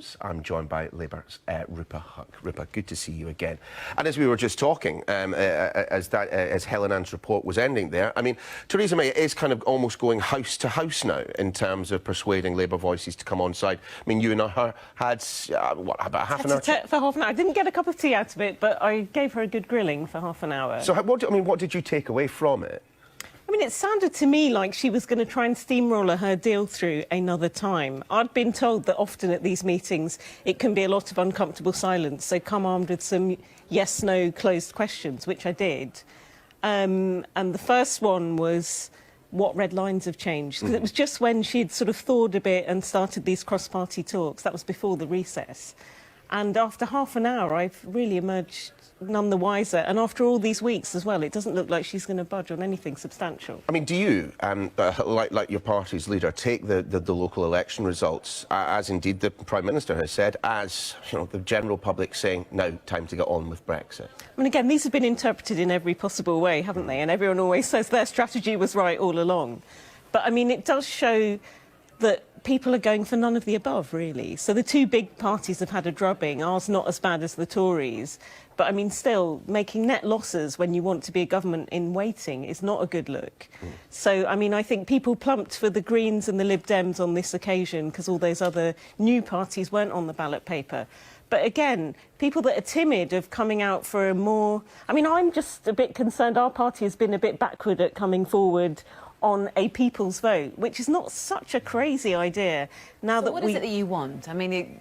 shows. I'm joined by Labour's Rupa Huck. Rupa, good to see you again. And as we were just talking, as Helen Ann's report was ending there, I mean, Theresa May is kind of almost going house to house now in terms of persuading Labour voices to come on side. I mean, you and her had, what, about half an hour? For half an hour. I didn't get a cup of tea out of it, but I gave her a good grilling for half an hour. So, what did you take away from it? I mean, it sounded to me like she was going to try and steamroller her deal through another time. I'd been told that often at these meetings it can be a lot of uncomfortable silence, so come armed with some yes-no closed questions, which I did. And the first one was, what red lines have changed? Because it was just when she'd sort of thawed a bit and started these cross-party talks. That was before the recess. And after half an hour, I've really emerged none the wiser. And after all these weeks as well, it doesn't look like she's going to budge on anything substantial. I mean, do you, like your party's leader, take the local election results, as indeed the Prime Minister has said, as, you know, the general public saying, now, time to get on with Brexit? I mean, again, these have been interpreted in every possible way, haven't they? And everyone always says their strategy was right all along. But, I mean, it does show that people are going for none of the above, really. So the two big parties have had a drubbing. Ours not as bad as the Tories. But, I mean, still, making net losses when you want to be a government in waiting is not a good look. So, I mean, I think people plumped for the Greens and the Lib Dems on this occasion because all those other new parties weren't on the ballot paper. But, again, people that are timid of coming out for a more... I mean, I'm just a bit concerned our party has been a bit backward at coming forward on a people's vote, which is not such a crazy idea. Now so that what is it that you want? I mean,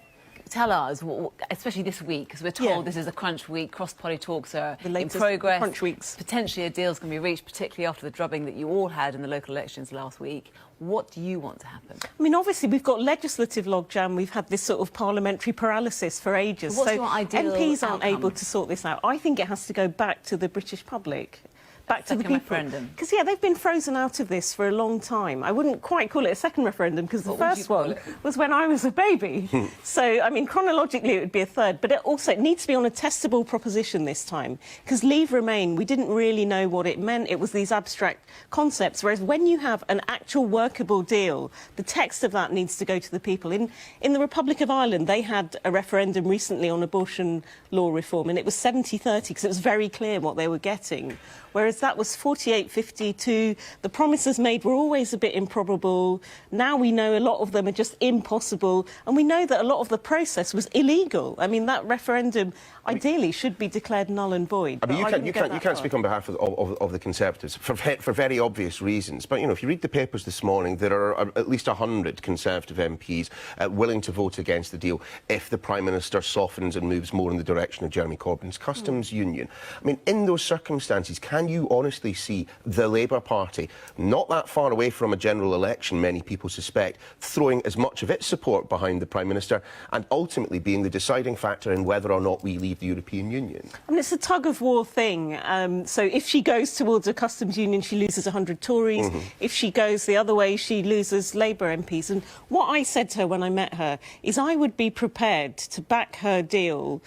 tell us, especially this week, because we're told this is a crunch week, cross-party talks are in progress. Crunch weeks. Potentially a deal's going to be reached, particularly after the drubbing that you all had in the local elections last week. What do you want to happen? I mean, obviously, we've got legislative logjam. We've had this sort of parliamentary paralysis for ages. What's your ideal MPs outcome? aren't able to sort this out. I think it has to go back to the British public. Back to the people. Referendum. Because, yeah, they've been frozen out of this for a long time. I wouldn't quite call it a second referendum because the first one was when I was a baby. So, I mean, chronologically it would be a third. But it needs to be on a testable proposition this time. Because Leave Remain, we didn't really know what it meant. It was these abstract concepts. Whereas when you have an actual workable deal, the text of that needs to go to the people. In the Republic of Ireland, they had a referendum recently on abortion law reform, and it was 70-30 because it was very clear what they were getting. Whereas that was 48-52. The promises made were always a bit improbable. Now we know a lot of them are just impossible. And we know that a lot of the process was illegal. I mean, that referendum ideally should be declared null and void. I mean, you can't speak on behalf of the Conservatives for very obvious reasons. But, you know, if you read the papers this morning, there are at least 100 Conservative MPs willing to vote against the deal if the Prime Minister softens and moves more in the direction of Jeremy Corbyn's customs union. I mean, in those circumstances, can you honestly see the Labour Party, not that far away from a general election, many people suspect, throwing as much of its support behind the Prime Minister and ultimately being the deciding factor in whether or not we leave the European Union? I mean, it's a tug-of-war thing. So if she goes towards a customs union, she loses 100 Tories. If she goes the other way, she loses Labour MPs. And what I said to her when I met her is I would be prepared to back her deal,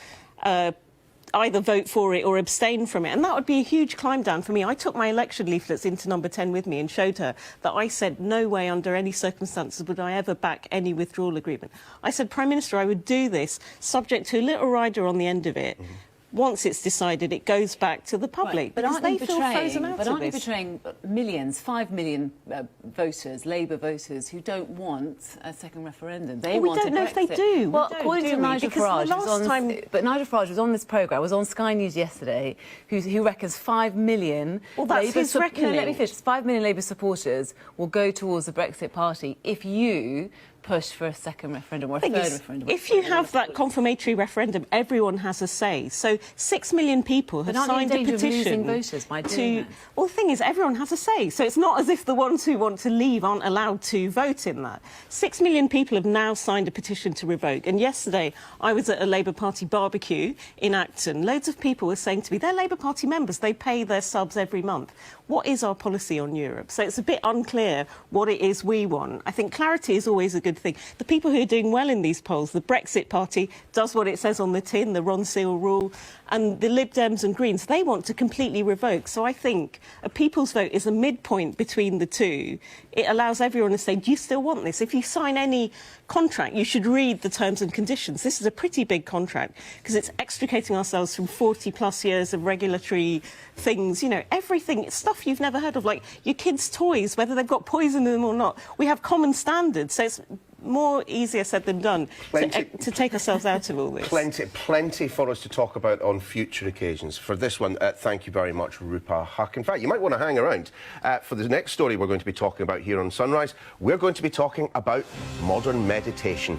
either vote for it or abstain from it. And that would be a huge climb down for me. I took my election leaflets into number 10 with me and showed her that I said no way under any circumstances would I ever back any withdrawal agreement. I said, Prime Minister, I would do this subject to a little rider on the end of it. Once it's decided, it goes back to the public. Right. But aren't they betraying millions, 5 million voters, Labour voters, who don't want a second referendum? They want we don't know if they do. Well, according to Nigel Farage, but Nigel Farage was on this programme, was on Sky News yesterday, who reckons 5 million... Well, that's his reckoning. No, let me finish. 5 million Labour supporters will go towards the Brexit Party if you push for a second referendum or a third referendum. If you have that confirmatory referendum, everyone has a say. So 6 million people have signed a petition voters by doing that? Well, the thing is, everyone has a say. So it's not as if the ones who want to leave aren't allowed to vote in that. 6 million people have now signed a petition to revoke. And yesterday, I was at a Labour Party barbecue in Acton. Loads of people were saying to me, they're Labour Party members, they pay their subs every month. What is our policy on Europe? So it's a bit unclear what it is we want. I think clarity is always a good thing. The people who are doing well in these polls, the Brexit Party does what it says on the tin, the Ron Seal rule, and the Lib Dems and Greens, they want to completely revoke. So I think a people's vote is a midpoint between the two. It allows everyone to say, do you still want this? If you sign any contract, you should read the terms and conditions. This is a pretty big contract because it's extricating ourselves from 40+ years of regulatory things, you know, everything, stuff you've never heard of, like your kids' toys, whether they've got poison in them or not. We have common standards, so it's more easier said than done to take ourselves out of all this. Plenty for us to talk about on future occasions. For this one, thank you very much, Rupa Huck. In fact, you might want to hang around for the next story we're going to be talking about here on Sunrise. We're going to be talking about modern meditation.